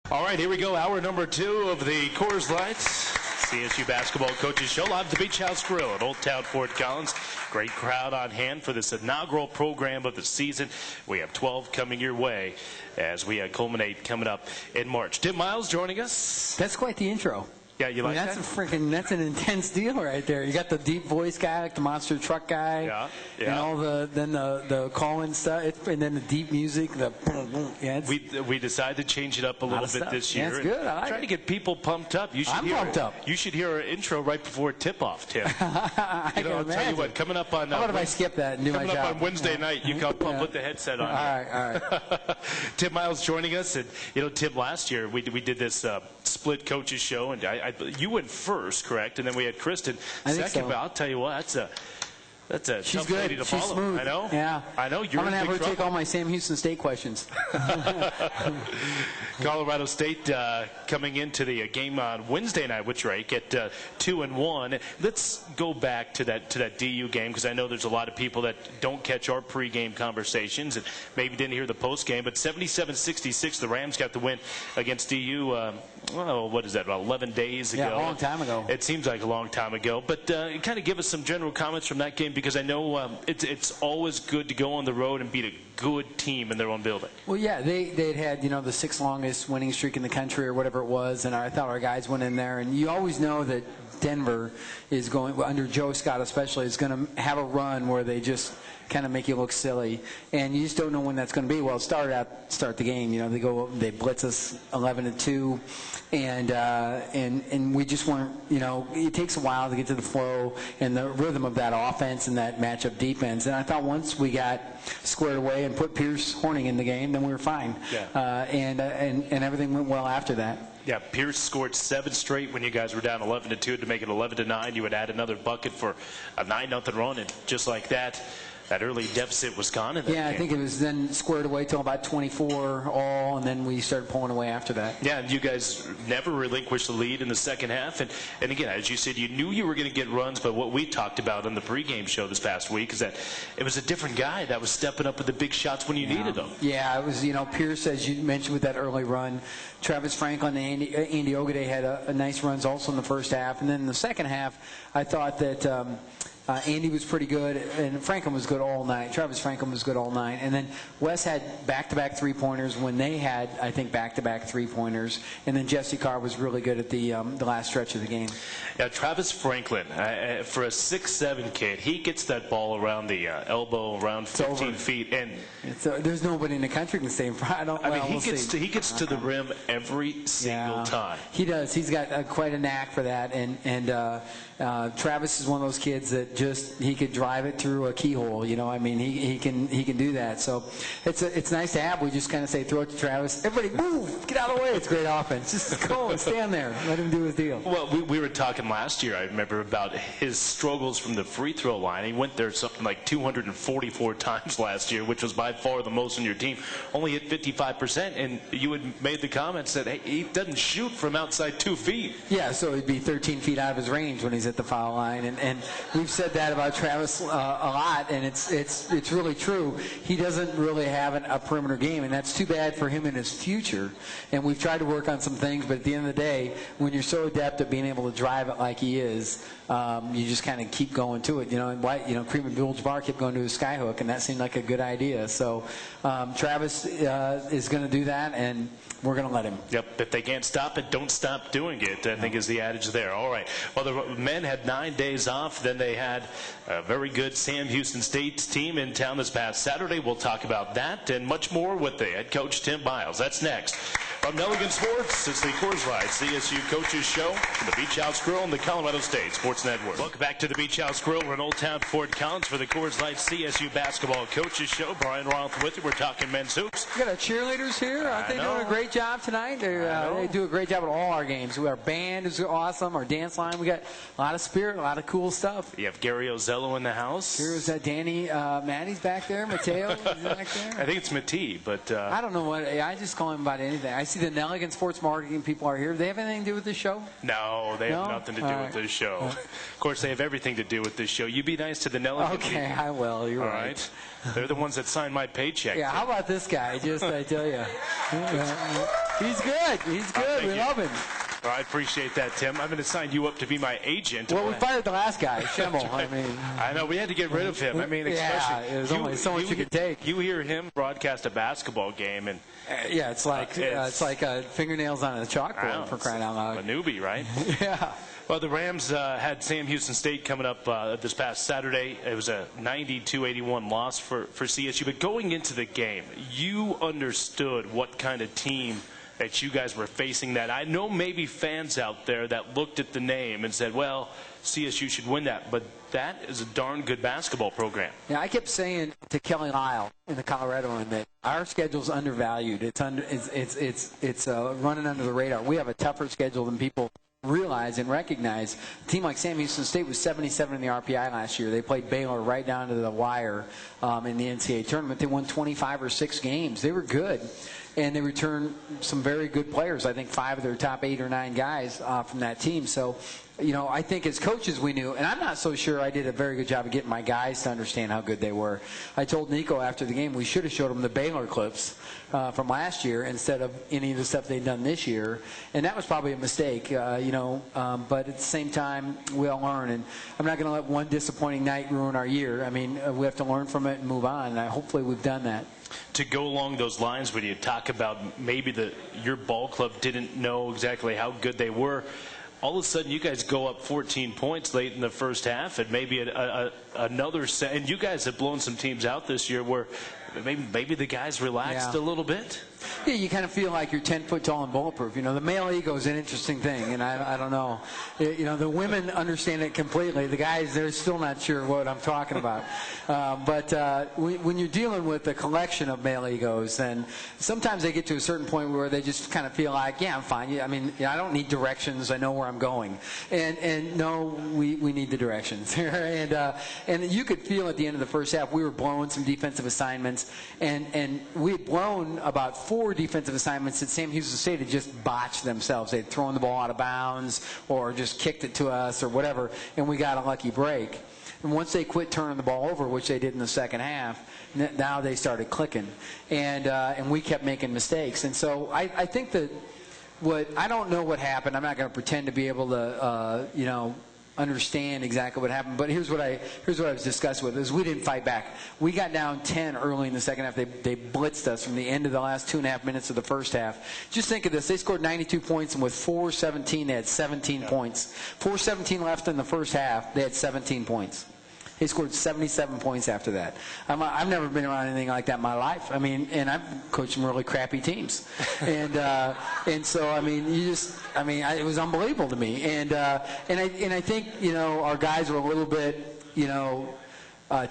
All right, here we go. Hour number 2 of the Coors Lights CSU Basketball Coaches Show live at the Beach House Grill at Old Town Fort Collins. Great crowd on hand for this inaugural program of the season. We have 12 coming your way as we culminate coming up in March. Tim Miles joining us. That's quite the intro. Yeah, you like that? That's an intense deal right there. You got the deep voice guy, like the monster truck guy, yeah. and all the call-in stuff, and then the deep music. We decided to change it up a little bit this year. That's good. I like trying to get people pumped up. I'm pumped up. You should hear our intro right before tip-off, Tim. I'll tell you what, coming up on how about if I skip that and do my job? Coming up on Wednesday night, you come put the headset on. All right. Tim Miles joining us, and Tim, last year we did this split coaches show, and you went first, correct? And then we had Kristen second. So. But I'll tell you what, that's a She's tough good. lady to She's follow. Smooth. I know. Yeah. I know. You're I'm gonna have her trouble. take all my Sam Houston State questions. Colorado State coming into the game on Wednesday night with Drake at 2-1. Let's go back to that DU game, because I know there's a lot of people that don't catch our pregame conversations and maybe didn't hear the postgame. But 77-66, the Rams got the win against DU. What is that? About 11 days ago. Yeah, a long time ago. It seems like a long time ago. But kind of give us some general comments from that game, because I know it's always good to go on the road and beat a good team in their own building. Well, yeah, they'd had the 6th longest winning streak in the country or whatever it was, and I thought our guys went in there, and you always know that Denver is going, under Joe Scott especially, is going to have a run where they just kind of make you look silly, and you just don't know when that's going to be. Well, it start the game. They blitz us 11-2, and we just weren't. It takes a while to get to the flow and the rhythm of that offense and that matchup defense. And I thought once we got squared away and put Pierce Horning in the game, then we were fine. Yeah. And everything went well after that. Yeah, Pierce scored 7 straight when you guys were down 11-2 to make it 11-9. You would add another bucket for a 9-0 run, and just like that early deficit was gone in that game. I think it was then squared away till about 24 all, and then we started pulling away after that. Yeah, and you guys never relinquished the lead in the second half. And again, as you said, you knew you were going to get runs, but what we talked about on the pregame show this past week is that it was a different guy that was stepping up with the big shots when you needed them. Yeah, it was, Pierce, as you mentioned with that early run. Travis Franklin and Andy Ogaday had a nice runs also in the first half. And then in the second half, I thought that Andy was pretty good, and Franklin was good all night. Travis Franklin was good all night. And then Wes had back-to-back three-pointers when they had, I think, back-to-back three-pointers. And then Jesse Carr was really good at the last stretch of the game. Yeah, Travis Franklin, for a 6'7" kid, he gets that ball around the elbow, around 15 feet. And there's nobody in the country can stay in front. He gets to the rim every single time. He does. He's got quite a knack for that. And Travis is one of those kids that he could drive it through a keyhole. He can do that. So it's nice to have. We just kind of say, throw it to Travis. Everybody move, get out of the way. It's great offense. Just go and stand there. Let him do his deal. Well, we were talking last year, I remember, about his struggles from the free throw line. He went there something like 244 times last year, which was by far the most on your team. Only hit 55%, and you had made the comments that, hey, he doesn't shoot from outside 2 feet. Yeah, so he'd be 13 feet out of his range when he's at the foul line, and we've said that about Travis a lot, and it's really true. He doesn't really have a perimeter game, and that's too bad for him in his future. And we've tried to work on some things, but at the end of the day, when you're so adept at being able to drive it like he is, you just kind of keep going to it. And Kareem Abdul-Jabbar kept going to his skyhook, and that seemed like a good idea. So Travis is going to do that, and we're going to let him. Yep. If they can't stop it, don't stop doing it, I think is the adage there. All right. Well, the men had 9 days off. Then they had a very good Sam Houston State team in town this past Saturday. We'll talk about that and much more with the head coach, Tim Miles. That's next. From Nelligan Sports, it's the Coors Lights CSU Coaches Show from the Beach House Grill and the Colorado State Sports Network. Welcome back to the Beach House Grill. We're in Old Town Fort Collins for the Coors Lights CSU Basketball Coaches Show. Brian Roth with you. We're talking men's hoops. We got our cheerleaders here. Aren't they doing a great job tonight? They do a great job at all our games. Our band is awesome. Our dance line. We got a lot of spirit, a lot of cool stuff. You have Gary Ozello in the house. Here's Danny. Maddie's back there. Mateo is back there. I think it's Matee, but I don't know what. I just call him about anything. I see the Nelligan Sports Marketing people are here. Do they have anything to do with this show? No, they have nothing to do with this show. Of course, they have everything to do with this show. You be nice to the Nelligan Okay, people. I will. You're all right. They're the ones that sign my paycheck. Yeah, how about this guy? Just I tell you. He's good. He's good. We love him. Well, I appreciate that, Tim. I'm going to sign you up to be my agent. Well, we fired the last guy, Schemmel. I know. We had to get rid of him. I mean, especially there's only so much you could take. You hear him broadcast a basketball game, and it's like fingernails on a chalkboard, for crying out loud. A newbie, right? Yeah. Well, the Rams had Sam Houston State coming up this past Saturday. It was a 92-81 loss for CSU. But going into the game, you understood what kind of team that you guys were facing. That I know maybe fans out there that looked at the name and said, well, CSU should win that. But that is a darn good basketball program. Yeah, I kept saying to Kelly Lyle in the Colorado one that our schedule's undervalued. It's running under the radar. We have a tougher schedule than people realize and recognize. A team like Sam Houston State was 77 in the RPI last year. They played Baylor right down to the wire in the NCAA tournament. They won 25 or 6 games. They were good. And they returned some very good players. I think 5 of their top 8 or 9 guys from that team. So, I think as coaches we knew, and I'm not so sure I did a very good job of getting my guys to understand how good they were. I told Nico after the game we should have showed them the Baylor clips from last year instead of any of the stuff they'd done this year. And that was probably a mistake, but at the same time, we all learn. And I'm not going to let one disappointing night ruin our year. I mean, we have to learn from it and move on. And hopefully we've done that. To go along those lines, when you talk about maybe your ball club didn't know exactly how good they were, all of a sudden you guys go up 14 points late in the first half, and maybe another set. And you guys have blown some teams out this year where maybe the guys relaxed a little bit. Yeah, you kind of feel like you're 10 foot tall and bulletproof. The male ego is an interesting thing, and I don't know. The women understand it completely. The guys, they're still not sure what I'm talking about. But when you're dealing with a collection of male egos, then sometimes they get to a certain point where they just kind of feel like, yeah, I'm fine. I mean, I don't need directions. I know where I'm going. And no, we need the directions. and you could feel at the end of the first half we were blowing some defensive assignments, and we had blown about 4 defensive assignments that Sam Houston State had just botched themselves. They'd thrown the ball out of bounds or just kicked it to us or whatever, and we got a lucky break. And once they quit turning the ball over, which they did in the second half, now they started clicking. And we kept making mistakes. And so I think that I don't know what happened. I'm not going to pretend to be able to, understand exactly what happened. But here's what I was discussed with is we didn't fight back. We got down 10 early in the second half. They blitzed us from the end of the last 2.5 minutes of the first half. Just think of this. They scored 92 points, and with 4:17, they had 17 points. 4:17 left in the first half, they had 17 points. They scored 77 points after that. I've never been around anything like that in my life. I mean, and I've coached some really crappy teams, and so I mean, it was unbelievable to me. And I think our guys were a little bit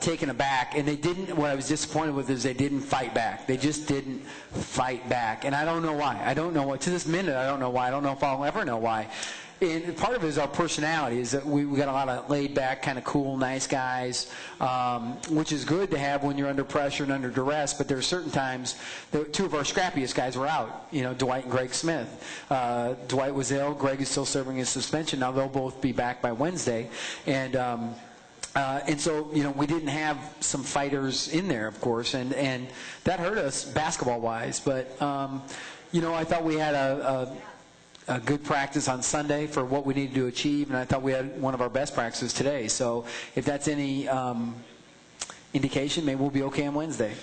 taken aback, and they didn't. What I was disappointed with is they didn't fight back. They just didn't fight back, and I don't know why. I don't know what to this minute. I don't know why. I don't know if I'll ever know why. And part of it is our personality, is that we got a lot of laid-back, kind of cool, nice guys, which is good to have when you're under pressure and under duress. But there are certain times, 2 of our scrappiest guys were out, Dwight and Greg Smith. Dwight was ill. Greg is still serving his suspension. Now they'll both be back by Wednesday. And so, we didn't have some fighters in there, of course, and that hurt us basketball-wise. But, I thought we had a good practice on Sunday for what we needed to achieve, and I thought we had one of our best practices today. So if that's any indication, maybe we'll be okay on Wednesday.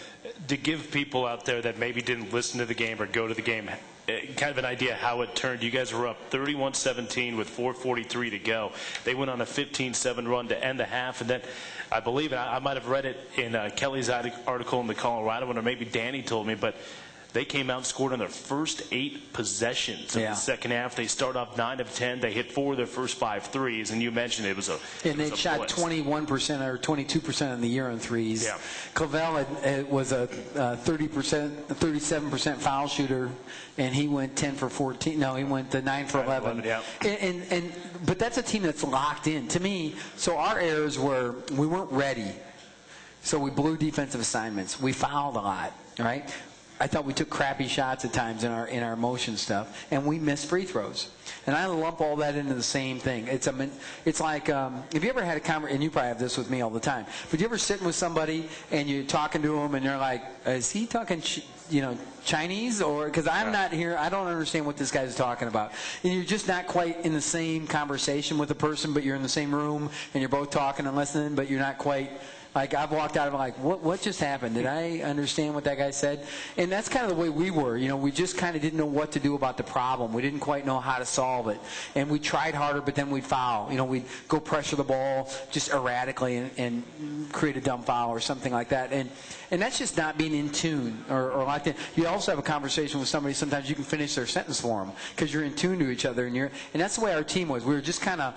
To give people out there that maybe didn't listen to the game or go to the game kind of an idea how it turned, you guys were up 31-17 with 4:43 to go. They went on a 15-7 run to end the half, and then I believe, and I might have read it in Kelly's article in the Colorado one, or maybe Danny told me, but they came out and scored on their first 8 possessions in the second half. They start off 9 of 10. They hit 4 of their first 5 threes, and you mentioned it was a and they shot blitz. 21% or 22% in the year on threes. Yeah. Clavell was a 37% foul shooter, and he went 10 for 14. No, he went 9 for 11. Yeah. But that's a team that's locked in. To me, so our errors were we weren't ready, so we blew defensive assignments. We fouled a lot, right? I thought we took crappy shots at times in our motion stuff, and we missed free throws. And I lump all that into the same thing. It's like have you ever had a conversation, and you probably have this with me all the time, but you ever sitting with somebody and you're talking to them and you're like, is he talking Chinese, or because I'm not here, I don't understand what this guy's talking about. And you're just not quite in the same conversation with a person, but you're in the same room and you're both talking and listening, but you're not quite. Like, I've walked out of it like, what just happened? Did I understand what that guy said? And that's kind of the way we were. We just kind of didn't know what to do about the problem. We didn't quite know how to solve it. And we tried harder, but then we'd foul. We'd go pressure the ball just erratically and create a dumb foul or something like that. And that's just not being in tune or like that. You also have a conversation with somebody. Sometimes you can finish their sentence for them because you're in tune to each other. And that's the way our team was. We were just kind of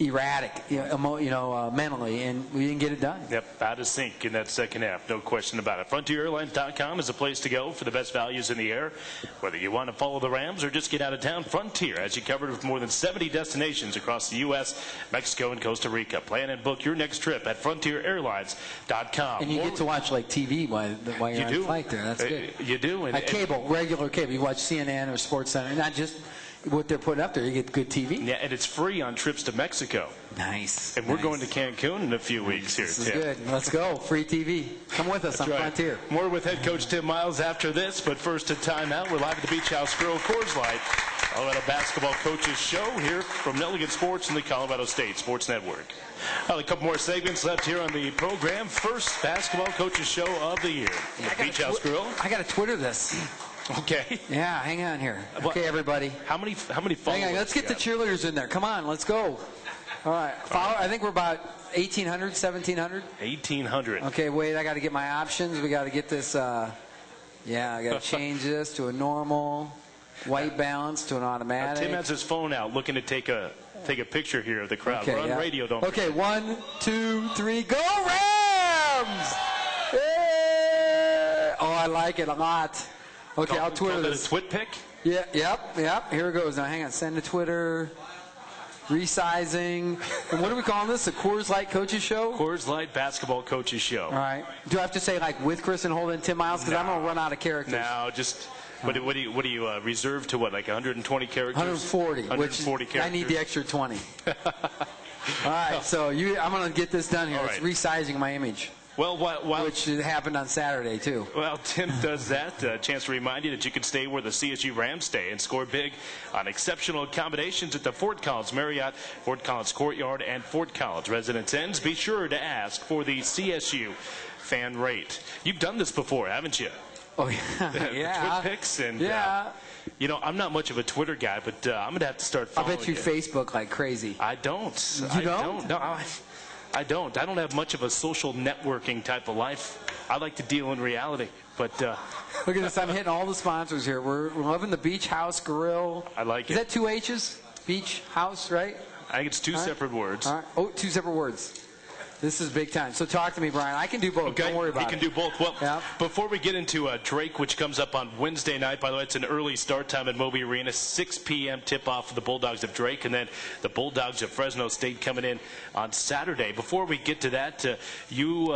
erratic, mentally, and we didn't get it done. Yep, out of sync in that second half, no question about it. FrontierAirlines.com is a place to go for the best values in the air. Whether you want to follow the Rams or just get out of town, Frontier has you covered with more than 70 destinations across the U.S., Mexico, and Costa Rica. Plan and book your next trip at FrontierAirlines.com. And you get to watch TV while you're on the flight there. That's good. You do. Regular cable. You watch CNN or SportsCenter, not just what they're putting up there. You get good TV. Yeah, and it's free on trips to Mexico. Nice. And we're going to Cancun in a few weeks here, This is good. Let's go. Free TV. Come with us on Frontier. More with head coach Tim Miles after this, but first a timeout. We're live at the Beach House Grill, Coors Light, Colorado Basketball Coaches Show here from Nelligan Sports and the Colorado State Sports Network. A couple more segments left here on the program. First basketball coaches show of the year. Beach House Grill. I got to Twitter this. Okay. Yeah, hang on here. Okay, everybody. How many followers? Hang on, let's get the cheerleaders in there. Come on, let's go. All right. I think we're about 1,800, 1,700. 1,800. Okay, wait, I got to get my options. We got to get this. I got to change this to a normal, white balance to an automatic. Tim has his phone out looking to take a picture here of the crowd. Okay, we're on radio, don't we? Okay, 1, 2, 3, go Rams! Yeah! Oh, I like it a lot. Okay, I'll Twitter this. A twit pic? Yeah, yep. Here it goes. Now, hang on. Send to Twitter. Resizing. And what are we calling this? The Coors Light Coaches Show? Coors Light Basketball Coaches Show. All right. Do I have to say, with Chris and Holden and Tim Miles? Because I'm going to run out of characters. No, just... What do you reserve to what, like 120 characters? 140. 140 characters. I need the extra 20. All right, so I'm going to get this done here. It's resizing my image. Well, which happened on Saturday, too. Well, Tim does that. A chance to remind you that you can stay where the CSU Rams stay and score big on exceptional accommodations at the Fort Collins Marriott, Fort Collins Courtyard, and Fort Collins Residence Inns. Be sure to ask for the CSU fan rate. You've done this before, haven't you? Oh, yeah. Yeah. Twit pics and... Yeah. I'm not much of a Twitter guy, but I'm going to have to start following I bet you Facebook like crazy. I don't. You don't? No, I don't. I don't have much of a social networking type of life. I like to deal in reality. But look at this. I'm hitting all the sponsors here. We're loving the Beach House Grill. I like it. Is that 2 H's? Beach House, right? I think it's two separate words. All right. Oh, 2 separate words. This is big time. So talk to me, Brian. I can do both. Okay. Don't worry about it. He can do both. Well, before we get into Drake, which comes up on Wednesday night, by the way, it's an early start time at Moby Arena, 6 p.m. tip-off for the Bulldogs of Drake, and then the Bulldogs of Fresno State coming in on Saturday. Before we get to that, you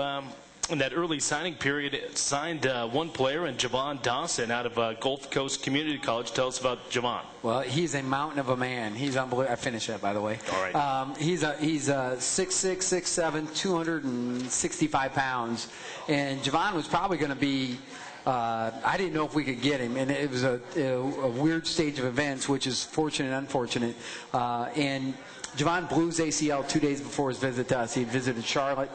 in that early signing period signed one player, and Javon Dawson out of Gulf Coast Community College. Tell us about Javon. Well, he's a mountain of a man. He's unbelievable. I finished that, by the way. All right. He's 6'6", 6'7", 265 pounds. And Javon was probably going to be I didn't know if we could get him. And it was a weird stage of events, which is fortunate and unfortunate. And Javon blew his ACL 2 days before his visit to us. He visited Charlotte.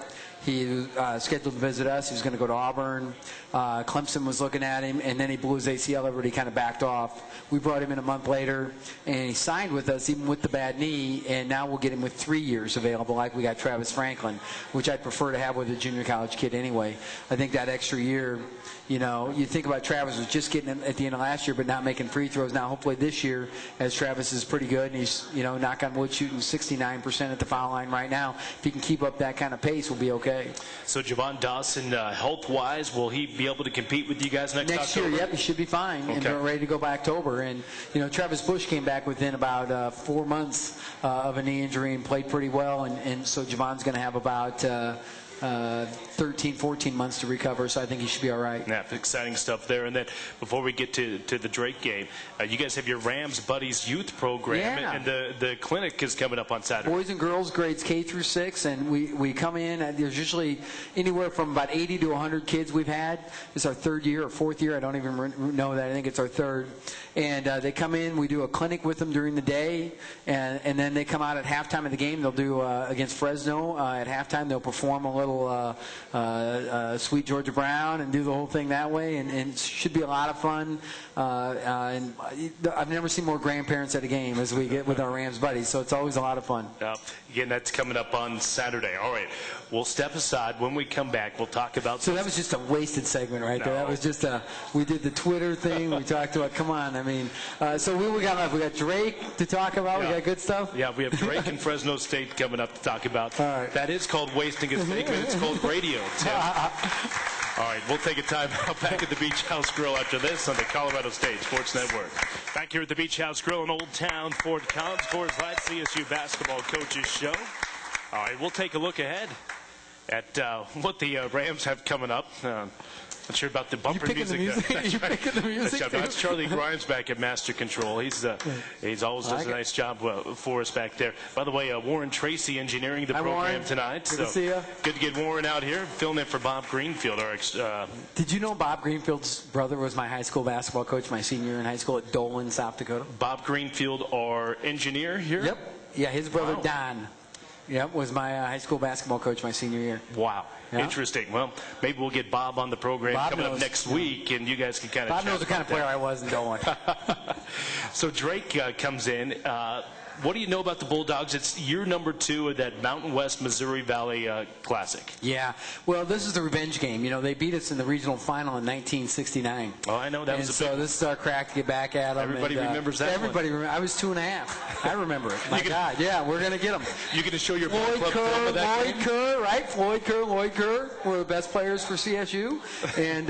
He scheduled to visit us. He was going to go to Auburn. Clemson was looking at him, and then he blew his ACL. Everybody kind of backed off. We brought him in a month later, and he signed with us even with the bad knee, and now we'll get him with 3 years available like we got Travis Franklin, which I'd prefer to have with a junior college kid anyway. I think that extra year, you think about Travis was just getting at the end of last year but not making free throws. Now hopefully this year, as Travis is pretty good, and he's, knock on wood, shooting 69% at the foul line right now, if he can keep up that kind of pace, we'll be okay. So Javon Dawson, health-wise, will he be able to compete with you guys next October? Year? Yep, he should be fine. Okay. And we're ready to go by October. And, Travis Bush came back within about 4 months of a knee injury and played pretty well. And so Javon's going to have about 13, 14 months to recover, so I think he should be all right. Yeah, exciting stuff there. And then before we get to the Drake game, you guys have your Rams Buddies Youth Program, and the clinic is coming up on Saturday. Boys and girls, grades K through 6, and we come in, and there's usually anywhere from about 80 to 100 kids we've had. It's our third year or fourth year. I don't even know that. I think it's our third. And they come in, we do a clinic with them during the day, and then they come out at halftime of the game. They'll do against Fresno at halftime. They'll perform a little Sweet Georgia Brown and do the whole thing that way, and it should be a lot of fun. And I've never seen more grandparents at a game as we get with our Rams buddies, so it's always a lot of fun. Again, that's coming up on Saturday. All right, we'll step aside. When we come back, we'll talk about... So that was just a wasted segment right there. That was just we did the Twitter thing. We talked about, come on, I mean, so we got left. We got Drake to talk about. We got good stuff. Yeah, we have Drake and Fresno State coming up to talk about. All right. That is called wasting a segment. It's called radio, Tim. All right, we'll take a time out back at the Beach House Grill after this on the Colorado State Sports Network. Back here at the Beach House Grill in Old Town, Fort Collins, Coors Light CSU Basketball Coaches Show. All right, we'll take a look ahead at what the Rams have coming up. Not sure about the bumper music. That's right. That's Charlie Grimes back at Master Control. He's always does a nice job for us back there. By the way, Warren Tracy engineering the program Warren. tonight. Good to see you. Good to get Warren out here, filling in for Bob Greenfield. Did you know Bob Greenfield's brother was my high school basketball coach my senior year in high school at Dolan, South Dakota? Bob Greenfield, our engineer here? Yep. Yeah, his brother Don. Yep, was my high school basketball coach my senior year. Wow. Yeah. Interesting. Well, maybe we'll get Bob on the program coming up next week, and you guys can kind of Bob knows the kind of player I was in Dolan. So Drake comes in. What do you know about the Bulldogs? It's year number 2 of that Mountain West Missouri Valley Classic. Yeah. Well, this is the revenge game. You know, they beat us in the regional final in 1969. Oh, I know. That was a big so this is our crack to get back at them. Everybody remembers that Everybody I was 2.5. I remember it. My God. Yeah, we're going to get them. You're going to show your Lloyd Kerr, right? Lloyd Kerr. We're the best players for CSU. And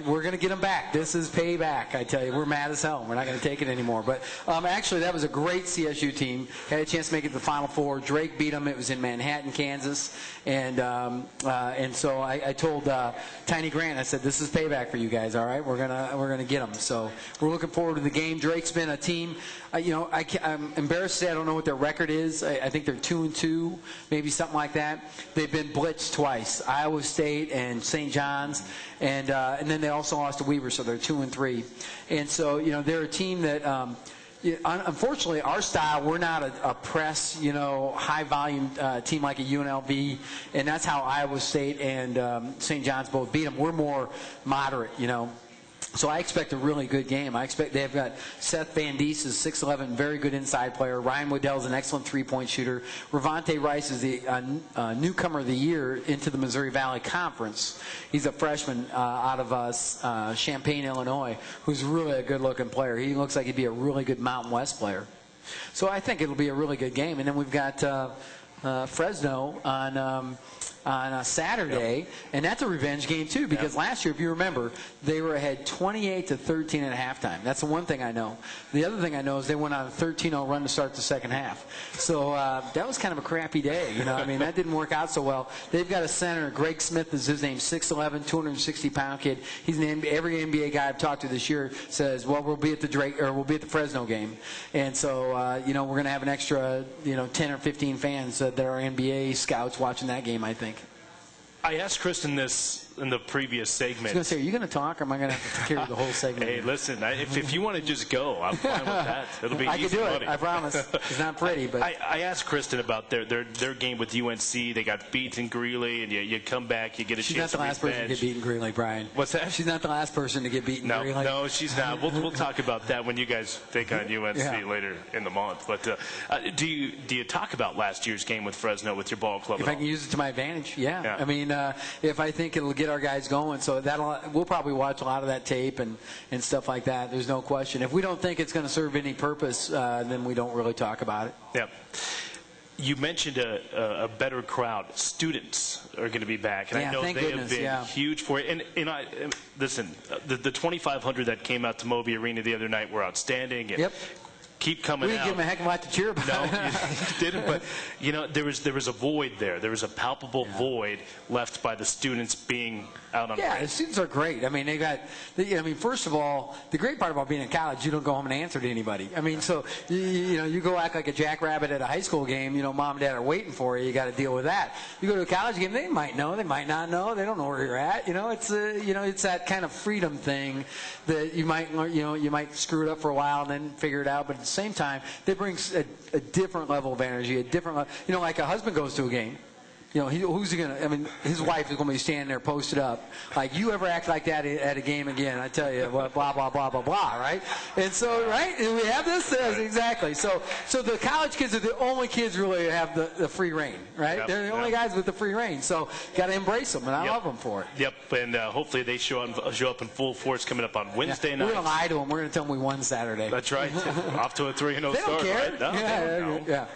we're going to get them back. This is payback, I tell you. We're mad as hell. We're not going to take it anymore. But actually, that was a great CSU team. Had a chance to make it to the Final Four. Drake beat them. It was in Manhattan, Kansas, and so I told Tiny Grant, I said, "This is payback for you guys. All right, we're gonna get them." So we're looking forward to the game. Drake's been a team. I'm embarrassed to say I don't know what their record is. I think they're 2-2, maybe something like that. They've been blitzed twice, Iowa State and St. John's, and then they also lost to Weaver, so they're 2-3. And so they're a team that. Unfortunately, our style, we're not a press, high-volume team like a UNLV, and that's how Iowa State and St. John's both beat them. We're more moderate, So I expect a really good game. I expect they've got Seth Van Dies is 6'11", very good inside player. Ryan Waddell's an excellent three-point shooter. Ravonte Rice is the newcomer of the year into the Missouri Valley Conference. He's a freshman out of Champaign, Illinois, who's really a good-looking player. He looks like he'd be a really good Mountain West player. So I think it'll be a really good game. And then we've got Fresno on Saturday, and that's a revenge game too, because last year, if you remember, they were ahead 28-13 at halftime. That's the one thing I know. The other thing I know is they went on a 13-0 run to start the second half. So that was kind of a crappy day. That didn't work out so well. They've got a center, Greg Smith is his name, 6'11", 260-pound kid. He's named every NBA guy I've talked to this year says, well, we'll be at the Fresno game, and so we're going to have an extra 10 or 15 fans that are NBA scouts watching that game, I think. I asked Kristen this in the previous segment. I was going to say, are you going to talk, or am I going to have to carry the whole segment? Hey, listen, if you want to just go, I'm fine with that. It'll be I easy can do money. it, I promise. It's not pretty, but... I asked Kristen about their game with UNC. They got beat in Greeley, and you come back, you get a chance to She's not the last person to get beaten in Greeley, Brian. What's that? She's not the last person to get beaten in Greeley. No, she's not. We'll talk about that when you guys take on UNC later in the month. But do you talk about last year's game with Fresno with your ball club If at I all? can use it to my advantage, yeah. I mean, if I think it'll get our guys going, so we'll probably watch a lot of that tape and stuff like that. There's no question. If we don't think it's going to serve any purpose, then we don't really talk about it. Yep. You mentioned a better crowd. Students are going to be back, and I know they have been huge for it. And listen, the 2,500 that came out to Moby Arena the other night were outstanding. And keep coming We out. didn't give him a heck of a lot to cheer about. No, you didn't. But there was a void there. There was a palpable void left by the students being out on. Yeah, the students are great. I mean, first of all, the great part about being in college, you don't go home and answer to anybody. I mean, so you go act like a jackrabbit at a high school game. Mom and dad are waiting for you. You got to deal with that. You go to a college game, they might know, they might not know, they don't know where you're at. It's that kind of freedom thing that you might screw it up for a while and then figure it out. But at the same time, they bring a different level of energy, a different level. Like a husband goes to a game. Who's he going to, his wife is going to be standing there posted up. Like, you ever act like that at a game again, I tell you, blah, blah, blah, blah, blah, right? And so, right, and we have this, exactly. So the college kids are the only kids really who have the free reign, right? Yep, They're the only guys with the free reign. So, got to embrace them, and I love them for it. Yep, and hopefully they show up in full force coming up on Wednesday night. We're going to lie to them. We're going to tell them we won Saturday. That's right. Off to a 3-0 start. They don't care. Right? No, yeah.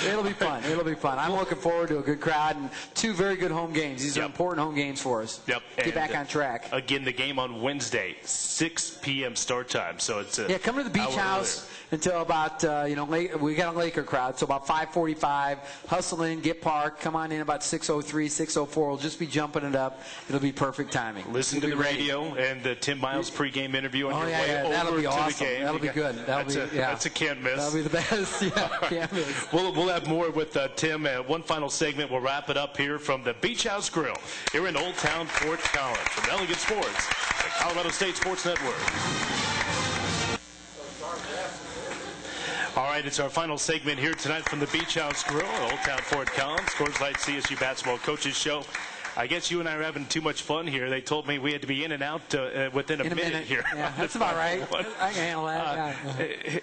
It'll be fun. It'll be fun. I'm looking forward to a good crowd and two very good home games. These are important home games for us. Yep. Get back on track. Again, the game on Wednesday, 6 p.m. start time. So it's come to the beach house until about we got a Laker crowd, so about 5:45. Hustle in, get parked. Come on in about 6:03, 6:04. We'll just be jumping it up. It'll be perfect timing. Listen to the radio and the Tim Miles pregame interview on your way over that'll be to awesome. the game. That'll be good. That's a can't miss. That'll be the best. Can't miss. We'll have more with Tim. One final segment. We'll wrap it up here from the Beach House Grill here in Old Town Fort Collins. From Elegant Sports, the Colorado State Sports Network. All right, it's our final segment here tonight from the Beach House Grill at Old Town Fort Collins. Coors Light CSU Basketball Coaches Show. I guess you and I are having too much fun here. They told me we had to be in and out within a minute here. Yeah, that's about right. I can handle that.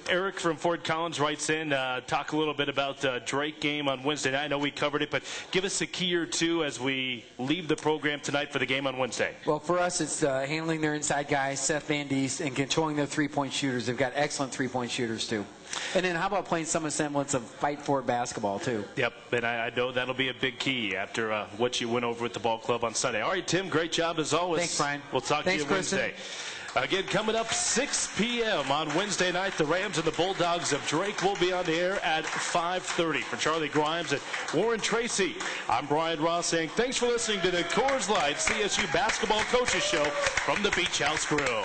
Eric from Fort Collins writes in, talk a little bit about Drake game on Wednesday night. I know we covered it, but give us a key or two as we leave the program tonight for the game on Wednesday. Well, for us, it's handling their inside guys, Seth Van Diest, and controlling their three-point shooters. They've got excellent three-point shooters, too. And then how about playing some semblance of fight for it basketball, too? Yep, and I know that'll be a big key after what you went over with the ball club on Sunday. All right, Tim, great job as always. Thanks, Brian. We'll talk to you Wednesday. Again, coming up 6 p.m. on Wednesday night, the Rams and the Bulldogs of Drake will be on the air at 5:30. For Charlie Grimes and Warren Tracy, I'm Brian Ross saying thanks for listening to the Coors Light CSU Basketball Coaches Show from the Beach House Grill.